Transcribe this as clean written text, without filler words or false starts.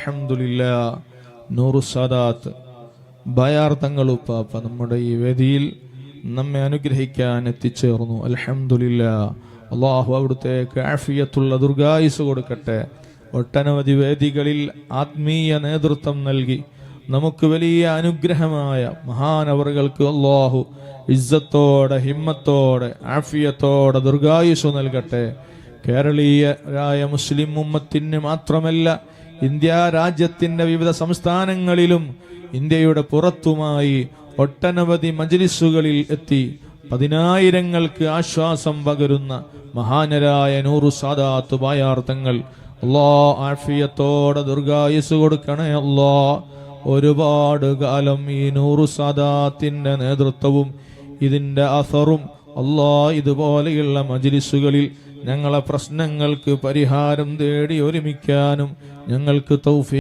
അൽഹംദുലില്ലാ നൂറു സാദാത്ത് ബയാർ തങ്ങളുപ്പാപ്പ നമ്മുടെ ഈ വേദിയിൽ നമ്മെ അനുഗ്രഹിക്കാൻ എത്തിച്ചേർന്നു. അൽഹംദുലില്ലാ. അല്ലാഹു അവിടുത്തേക്ക് ആഫിയത്തുള്ള ദീർഘായുസ്സ് കൊടുക്കട്ടെ. ഒട്ടനവധി വേദികളിൽ ആത്മീയ നേതൃത്വം നൽകി നമുക്ക് വലിയ അനുഗ്രഹമായ മഹാനവറുകൾക്ക് അല്ലാഹു ഇസ്സത്തോടെ ഹിമ്മത്തോടെ ആഫിയത്തോടെ ദീർഘായുസ്സ് നൽകട്ടെ. കേരളീയരായ മുസ്ലിം ഉമ്മത്തിന് മാത്രമല്ല, ഇന്ത്യ രാജ്യത്തിന്റെ വിവിധ സംസ്ഥാനങ്ങളിലും ഇന്ത്യയുടെ പുറത്തുമായി ഒട്ടനവധി മജ്ലിസുകളിൽ എത്തി പതിനായിരങ്ങൾക്ക് ആശ്വാസം പകരുന്ന മഹാനരായ നൂറു സാദാത്ത് ബായാർത്ഥങ്ങൾ അല്ലാഹ് ആഫിയത്തോടെ ദീർഘായുസ്സ് കൊടുക്കണേ അല്ലാഹ്. ഒരുപാട് കാലം ഈ നൂറു സാദാത്തിന്റെ നേതൃത്വവും ഇതിന്റെ അസറും അല്ലാഹ് ഇതുപോലെയുള്ള മജ്ലിസുകളിൽ ഞങ്ങളെ പ്രശ്നങ്ങൾക്ക് പരിഹാരം തേടി ഒരുമിക്കാനും ഞങ്ങൾക്ക് തൗഫീഖ്